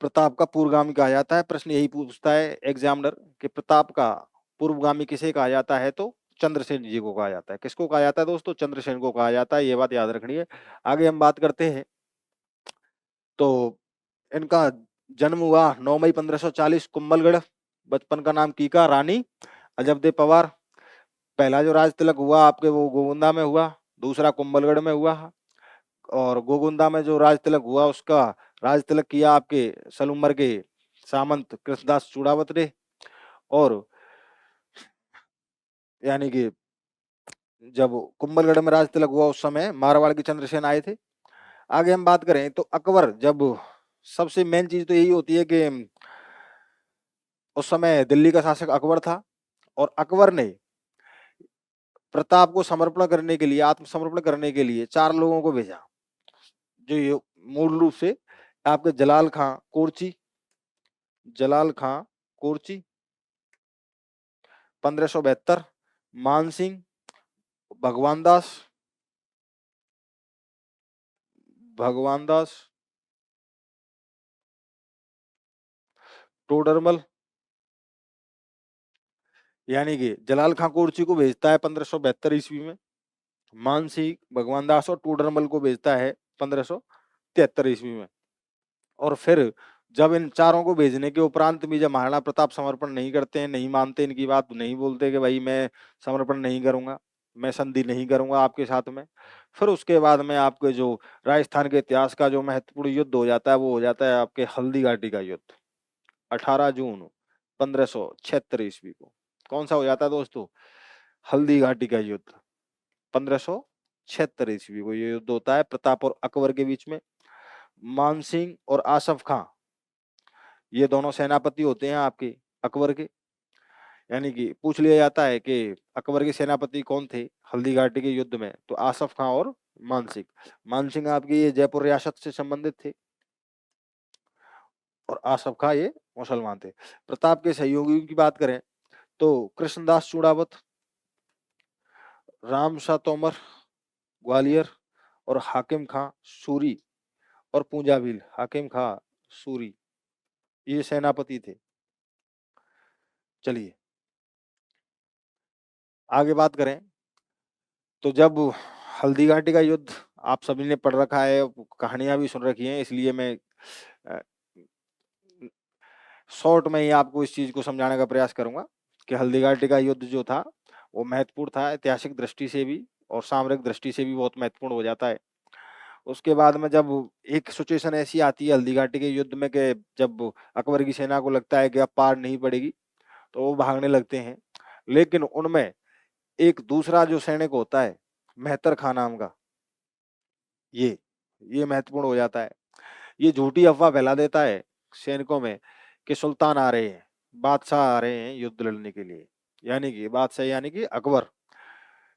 प्रताप का पूर्वगामी कहा जाता है। प्रश्न यही पूछता है एग्जामिनर कि प्रताप का पूर्वगामी किसे कहा जाता है? तो चंद्रसेन जी को कहा जाता है। किसको कहा जाता है दोस्तों? चंद्रसेन को कहा जाता है। ये बात याद रखनी है। आगे हम बात करते हैं। तो इनका जन्म हुआ 9 मई 1540 कुंभलगढ़। बचपन का नाम कीका, रानी अजबदे पवार। पहला जो राज तिलक हुआ आपके वो गोविंदा में हुआ, दूसरा कुंभलगढ़ में हुआ। और गोगुंदा में जो राज तिलक हुआ उसका राज तिलक किया आपके सलूमर के सामंत कृष्णदास चूड़ावत ने। और यानी कि जब कुंभलगढ़ में राज तिलक हुआ उस समय मारवाड़ के चंद्रसेन आए थे। आगे हम बात करें तो अकबर, जब सबसे मेन चीज तो यही होती है कि उस समय दिल्ली का शासक अकबर था और अकबर ने प्रताप को समर्पण करने के लिए, आत्मसमर्पण करने के लिए 4 लोगों को भेजा, जो ये मूल रूप से आपके जलाल खां कोरची, जलाल खां कोरची 1572, मान सिंह, भगवान दास, भगवान दास टोडरमल, यानी कि जलाल खां कोरची को भेजता है 1572 ईस्वी में, मान सिंह, भगवान दास और टोडरमल को भेजता है 1573 ईस्वी में। और फिर जब इन चारों को भेजने के उपरांत भी जब महाराणा प्रताप समर्पण नहीं करते हैं, नहीं मानते इनकी बात, नहीं बोलते कि भाई मैं समर्पण नहीं करूंगा, मैं संधि नहीं करूंगा आपके साथ में, फिर उसके बाद में आपके जो राजस्थान के इतिहास का जो महत्वपूर्ण युद्ध हो जाता है वो हो जाता है आपके हल्दी घाटी का युद्ध 18 जून 1576 ईस्वी को। कौन सा हो जाता है दोस्तों? हल्दी घाटी का युद्ध 1576 ईस्वी को ये युद्ध होता है प्रताप और अकबर के बीच में। मानसिंह और आसफ खां ये दोनों सेनापति होते हैं आपके अकबर के, यानी कि पूछ लिया जाता है कि अकबर के सेनापति कौन थे हल्दी घाटी के युद्ध में, तो आसफ खां और मानसिंह। मानसिंह आपकी ये जयपुर रियासत से संबंधित थे और आसफ खां ये मुसलमान थे। प्रताप के सहयोगियों की बात करें तो कृष्णदास चूड़ावत, राम शाह तोमर ग्वालियर और हाकिम खां सूरी और पूंजाबिल हाकिम खां सूरी ये सेनापति थे। चलिए आगे बात करें तो जब हल्दी घाटी का युद्ध आप सभी ने पढ़ रखा है, कहानियां भी सुन रखी हैं, इसलिए मैं शॉर्ट में ही आपको इस चीज को समझाने का प्रयास करूंगा कि हल्दी घाटी का युद्ध जो था वो महत्वपूर्ण था, ऐतिहासिक दृष्टि से भी और सामरिक दृष्टि से भी बहुत महत्वपूर्ण हो जाता है। उसके बाद में जब एक सिचुएशन ऐसी आती है हल्दी घाटी के युद्ध में कि जब अकबर की सेना को लगता है कि अब पार नहीं पड़ेगी तो वो भागने लगते हैं, लेकिन उनमें एक दूसरा जो सैनिक होता है मेहतर खां नाम का, ये महत्वपूर्ण हो जाता है। ये झूठी अफवाह फैला देता है सैनिकों में कि सुल्तान आ रहे हैं, बादशाह आ रहे हैं युद्ध लड़ने के लिए, यानी कि बादशाह यानी कि अकबर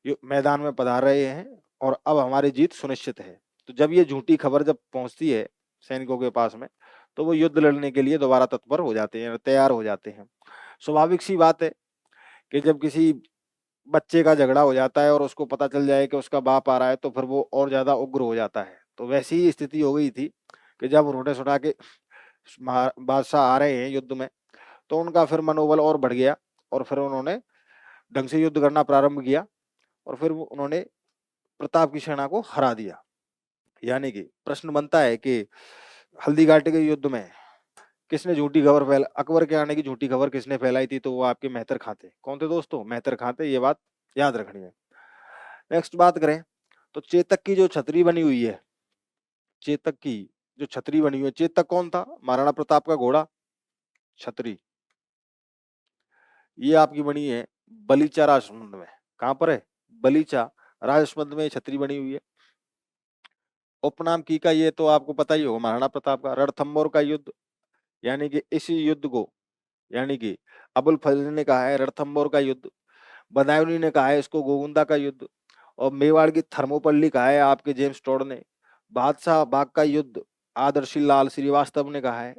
मैदान में पधार रहे हैं और अब हमारी जीत सुनिश्चित है। तो जब ये झूठी खबर जब पहुंचती है सैनिकों के पास में, तो वो युद्ध लड़ने के लिए दोबारा तत्पर हो जाते हैं, तैयार हो जाते हैं। स्वाभाविक सी बात है कि जब किसी बच्चे का झगड़ा हो जाता है और उसको पता चल जाए कि उसका बाप आ रहा है, तो फिर वो और ज्यादा उग्र हो जाता है। तो वैसी ही स्थिति हो गई थी कि जब उन्होंने सुना कि बादशाह आ रहे हैं युद्ध में, तो उनका फिर मनोबल और बढ़ गया और फिर उन्होंने ढंग से युद्ध करना प्रारंभ किया और फिर उन्होंने प्रताप की सेना को हरा दिया। यानी कि प्रश्न बनता है कि हल्दी घाटी के युद्ध में किसने झूठी खबर फैला, अकबर के आने की झूठी खबर किसने फैलाई थी? तो वो आपके मेहतर खां थे। कौन थे दोस्तों? मेहतर खां थे। ये बात याद रखनी है। नेक्स्ट बात करें तो चेतक की जो छतरी बनी हुई है, चेतक की जो छतरी बनी हुई है, चेतक कौन था? महाराणा प्रताप का घोड़ा छतरी। ये आपकी बनी है बलीचा राजसमंद में। कहां पर है? बलीचा राजसमंद में छतरी बनी हुई है। उपनाम की का ये तो आपको पता ही होगा, महाराणा प्रताप का रणथंभौर का युद्ध। यानी कि इस युद्ध को, यानी कि अबुल फजल ने कहा है रणथंभौर का युद्ध, बदायूनी ने कहा है इसको गोविंदा का युद्ध, और मेवाड़ की थर्मोपल्ली कहा है आपके जेम्स टोड ने बादशाह बाग का युद्ध, आदर्शी लाल श्रीवास्तव ने कहा है।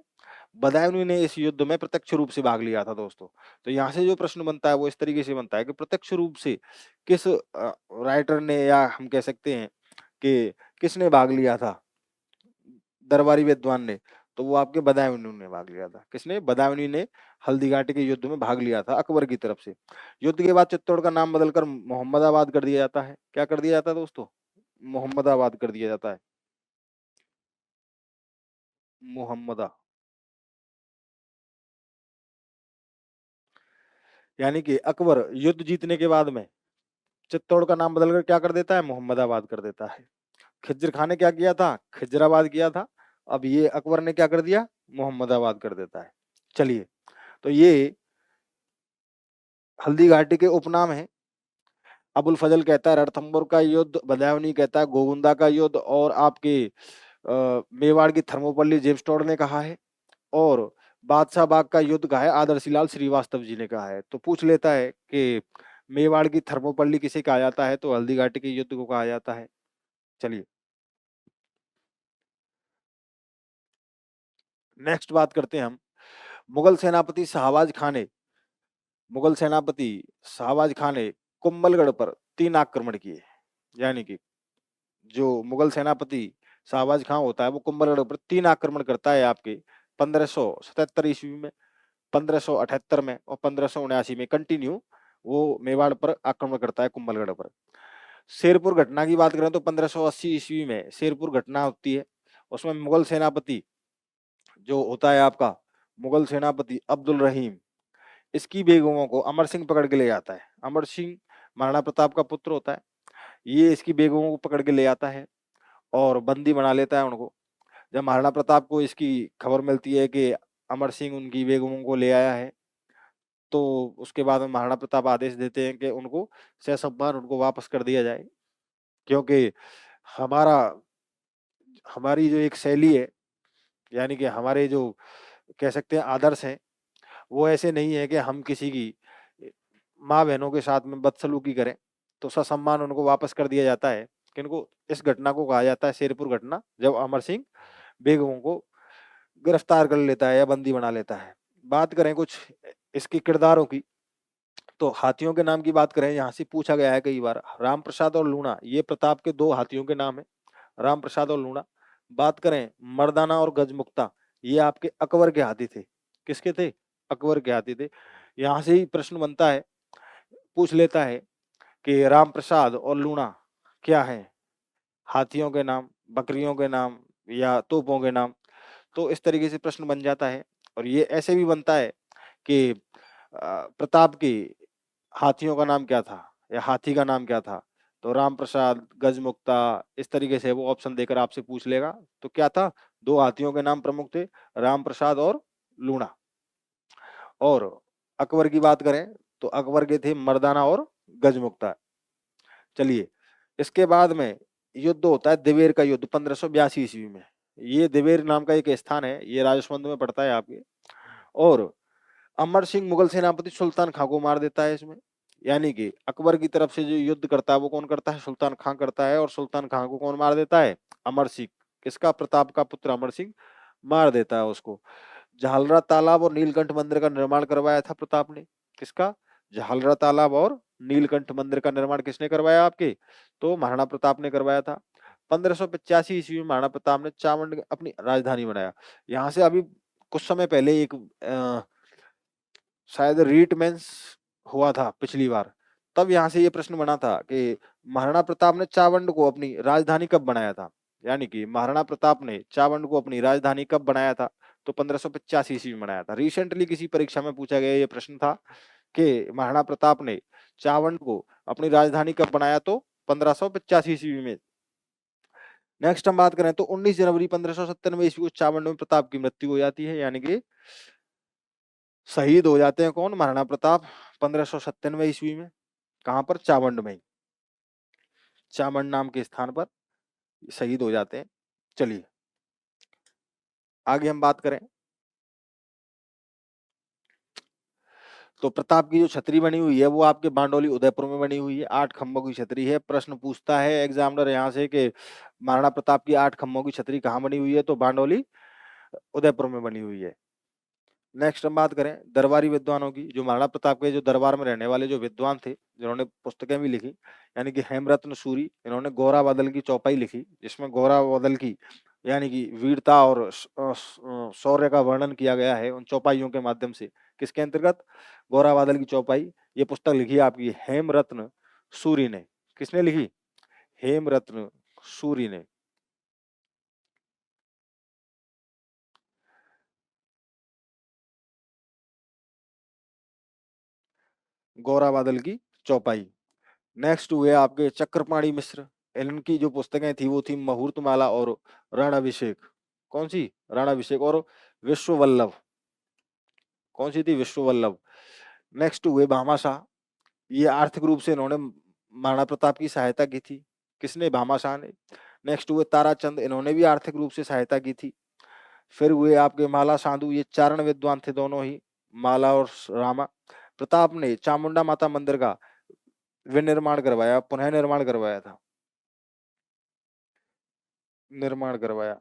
बदायूनी ने इस युद्ध में प्रत्यक्ष रूप से भाग लिया था दोस्तों। तो यहाँ से जो प्रश्न बनता है वो इस तरीके से बनता है कि प्रत्यक्ष रूप से किस राइटर ने, या हम कह सकते हैं कि किसने भाग लिया था दरबारी विद्वान ने? तो वो आपके बदायूनी ने भाग लिया था। किसने? बदायूनी ने हल्दी घाटी के युद्ध में भाग लिया था अकबर की तरफ से। युद्ध के बाद चित्तौड़ का नाम बदलकर मोहम्मदाबाद कर दिया जाता है। क्या कर दिया जाता है दोस्तों? मोहम्मदाबाद कर दिया जाता है। मोहम्मदा, यानी कि अकबर युद्ध जीतने के बाद में चित्तौड़ का नाम बदलकर क्या कर देता है? मोहम्मदाबाद कर देता है। खिज्र खान ने क्या किया था? खिजराबाद किया था। अब ये अकबर ने क्या कर दिया? मोहम्मदाबाद कर देता है। चलिए, तो ये हल्दी घाटी के उपनाम है। अबुल फजल कहता है रणथंभौर का युद्ध, बदायूनी कहता है गोविंदा का युद्ध, और आपके मेवाड़ की थर्मोपल्ली जेम्स टोड ने कहा है, और बादशाह बाग का युद्ध कहा है आदर्शी लाल श्रीवास्तव जी ने कहा है। तो पूछ लेता है कि मेवाड़ की थर्मोपल्ली किसे कहा जाता है? तो हल्दी घाटी के युद्ध को कहा जाता है। चलिए, नेक्स्ट बात करते हैं हम। मुगल सेनापति शाहबाज खान ने, मुगल सेनापति शाहबाज खान ने कुंभलगढ़ पर 3 आक्रमण किए। यानी कि जो मुगल सेनापति शाहबाज खान होता है वो कुंभलगढ़ पर 3 आक्रमण करता है आपके 1577 ईस्वी में, 1578 में और 1579 में कंटिन्यू वो मेवाड़ पर आक्रमण करता है, कुंभलगढ़ पर। शेरपुर घटना की बात करें तो 1580 ईस्वी में शेरपुर घटना होती है। उसमें मुगल सेनापति जो होता है आपका, मुगल सेनापति अब्दुल रहीम, इसकी बेगमों को अमर सिंह पकड़ के ले जाता है। अमर सिंह महाराणा प्रताप का पुत्र होता है। ये इसकी बेगमों को पकड़ के ले आता है और बंदी बना लेता है उनको। जब महाराणा प्रताप को इसकी खबर मिलती है कि अमर सिंह उनकी बेगमों को ले आया है, तो उसके बाद में महाराणा प्रताप आदेश देते हैं कि उनको ससम्मान उनको वापस कर दिया जाए। क्योंकि हमारा हमारी जो एक शैली है, यानी कि हमारे जो कह सकते हैं आदर्श हैं, वो ऐसे नहीं है कि हम किसी की माँ बहनों के साथ में बदसलूकी करें। तो ससम्मान उनको वापस कर दिया जाता है। किनको? इस घटना को कहा जाता है शेरपुर घटना, जब अमर सिंह बेगमों को गिरफ्तार कर लेता है या बंदी बना लेता है। बात करें कुछ इसके किरदारों की, तो हाथियों के नाम की बात करें, यहाँ से पूछा गया है कई बार। राम प्रसाद और लूणा, ये प्रताप के 2 हाथियों के नाम है, राम प्रसाद और लूणा। बात करें मर्दाना और गजमुक्ता, ये आपके अकबर के हाथी थे। किसके थे? अकबर के हाथी थे। यहाँ से ही प्रश्न बनता है, पूछ लेता है कि राम प्रसाद और लूणा क्या है? हाथियों के नाम, बकरियों के नाम, या तोपों के नाम? तो इस तरीके से प्रश्न बन जाता है। और ये ऐसे भी बनता है कि प्रताप की हाथियों का नाम क्या था, या हाथी का नाम क्या था? तो राम प्रसाद, गजमुक्ता, इस तरीके से वो ऑप्शन देकर आपसे पूछ लेगा। तो क्या था? 2 हाथियों के नाम प्रमुख थे, राम प्रसाद और लूणा। और अकबर की बात करें तो अकबर के थे मर्दाना और गजमुक्ता। चलिए, इसके बाद में युद्ध होता है दिवेर का युद्ध 1582 ईस्वी में। ये दिवेर नाम का एक स्थान है, ये राजसमंद में पड़ता है आपके। और अमर सिंह मुगल सेनापति सुल्तान खां को मार देता है इसमें। यानी कि अकबर की तरफ से जो युद्ध करता है वो कौन करता है? सुल्तान खां करता है। और सुल्तान खां को कौन मार देता है? अमर सिंह। किसका? प्रताप का पुत्र अमर सिंह मार देता है उसको। झालरा तालाब और नीलकंठ मंदिर का निर्माण करवाया था प्रताप ने। किसका? झालरा तालाब और नीलकंठ मंदिर का निर्माण किसने करवाया आपके? तो महाराणा प्रताप ने करवाया था। 1585 ईस्वी में महाराणा प्रताप ने चावंड अपनी राजधानी बनाया। यहाँ से अभी कुछ समय पहले एक शायद रीट मेंस हुआ था पिछली बार, तब यहाँ से ये प्रश्न बना था कि महाराणा प्रताप ने चावंड को अपनी राजधानी कब बनाया था? यानी कि महाराणा प्रताप ने चावंड को अपनी राजधानी कब बनाया था? तो 1585 ईस्वी में बनाया था। रिसेंटली किसी परीक्षा में पूछा गया ये प्रश्न था कि महाराणा प्रताप ने चावंड को अपनी राजधानी कब बनाया? तो 1585 ईस्वी में। नेक्स्ट हम बात करें तो 19 जनवरी 1597 ईस्वी को चावंड में प्रताप की मृत्यु हो जाती है, यानी कि शहीद हो जाते हैं कौन? महाराणा प्रताप 1597 ईस्वी में। कहां पर? चावंड में। चावंड नाम के स्थान पर शहीद हो जाते हैं। चलिए आगे हम बात करें तो प्रताप की जो छतरी बनी हुई है वो आपके बांडोली उदयपुर में बनी हुई है। 8 खंभों की छतरी है। प्रश्न पूछता है एग्जामिनर यहाँ से कि महाराणा प्रताप की 8 खंभों की छतरी कहाँ बनी हुई है? तो बांडोली उदयपुर में बनी हुई है। नेक्स्ट हम बात करें दरबारी विद्वानों की। जो महाराणा प्रताप के जो दरबार में रहने वाले जो विद्वान थे, जिन्होंने पुस्तकें भी लिखी, यानी कि हेमरत्न सूरी, इन्होंने गौरा बादल की चौपाई लिखी, जिसमें गौरा बादल की यानी कि वीरता और शौर्य का वर्णन किया गया है उन चौपाइयों के माध्यम से। किसके अंतर्गत? गौरा बादल की चौपाई। ये पुस्तक लिखी है आपकी हेमरत्न सूरी ने। किसने लिखी? हेमरत्न सूरी ने। गौरा बादल की चौपाई। नेक्स्ट हुए आपके चक्रपाणी मिश्र। इनकी जो पुस्तकें थी वो थी मुहूर्तमाला और रण-अभिषेक। कौन सी? रण-अभिषेक। और विश्ववल्लभ। कौन सी थी? विश्ववल्लभ। नेक्स्ट हुए भामाशाह। ये आर्थिक रूप से इन्होंने महाराणा प्रताप की सहायता की थी। किसने? भामाशाह ने। नेक्स्ट हुए ताराचंद, इन्होंने भी आर्थिक रूप से सहायता की थी। फिर हुए आपके माला साधु, ये चारण विद्वान थे दोनों ही, माला और रामा। प्रताप ने चामुंडा माता मंदिर का विनिर्माण करवाया, पुनः निर्माण करवाया था। निर्माण करवाया।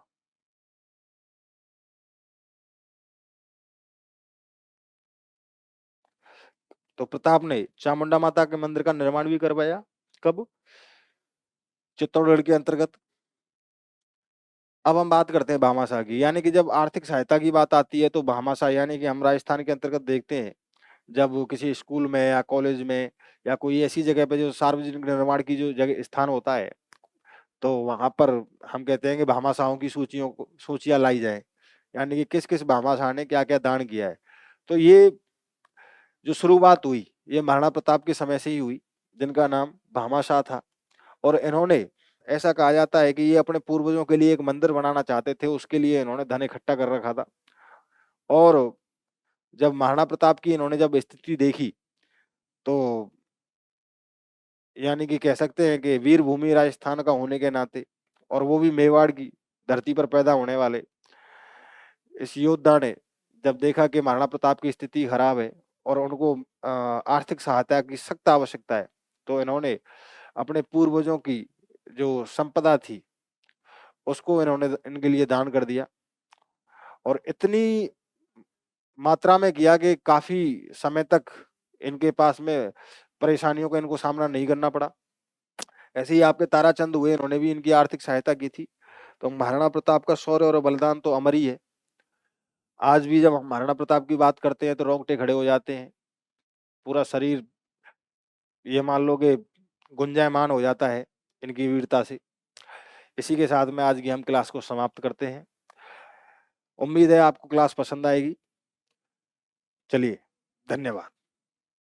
तो प्रताप ने चामुंडा माता के मंदिर का निर्माण भी करवाया। कब? चित्तौड़गढ़ के अंतर्गत। अब हम बात करते हैं भामाशाह की। यानी कि जब आर्थिक सहायता की बात आती है तो भामाशाह, यानी कि हम राजस्थान के अंतर्गत देखते हैं जब वो किसी स्कूल में या कॉलेज में या कोई ऐसी जगह पे जो सार्वजनिक निर्माण की जो जगह स्थान होता है, तो वहां पर हम कहते हैं कि भामाशाहों की सूचियां लाई जाए, यानी कि किस किस भामाशाह ने क्या क्या दान किया है। तो ये जो शुरुआत हुई ये महाराणा प्रताप के समय से ही हुई, जिनका नाम भामाशाह था। और इन्होंने, ऐसा कहा जाता है कि ये अपने पूर्वजों के लिए एक मंदिर बनाना चाहते थे, उसके लिए इन्होंने धन इकट्ठा कर रखा था। और जब महाराणा प्रताप की इन्होंने जब स्थिति देखी तो यानी कि कह सकते हैं कि वीर भूमि राजस्थान का होने के नाते, और वो भी मेवाड़ की धरती पर पैदा होने वाले इस योद्धा ने जब देखा कि महाराणा प्रताप की स्थिति खराब है और उनको आर्थिक सहायता की सख्त आवश्यकता है, तो इन्होंने अपने पूर्वजों की जो संपदा थी उसको इन्होंने इनके लिए दान कर दिया। और इतनी मात्रा में किया कि काफी समय तक इनके पास में परेशानियों का इनको सामना नहीं करना पड़ा। ऐसे ही आपके ताराचंद हुए, इन्होंने भी इनकी आर्थिक सहायता की थी। तो महाराणा प्रताप का शौर्य और बलिदान तो अमर ही है। आज भी जब हम महाराणा प्रताप की बात करते हैं तो रोंगटे खड़े हो जाते हैं, पूरा शरीर ये मान लो कि गुंजायमान हो जाता है इनकी वीरता से। इसी के साथ में आज की हम क्लास को समाप्त करते हैं। उम्मीद है आपको क्लास पसंद आएगी। चलिए, धन्यवाद।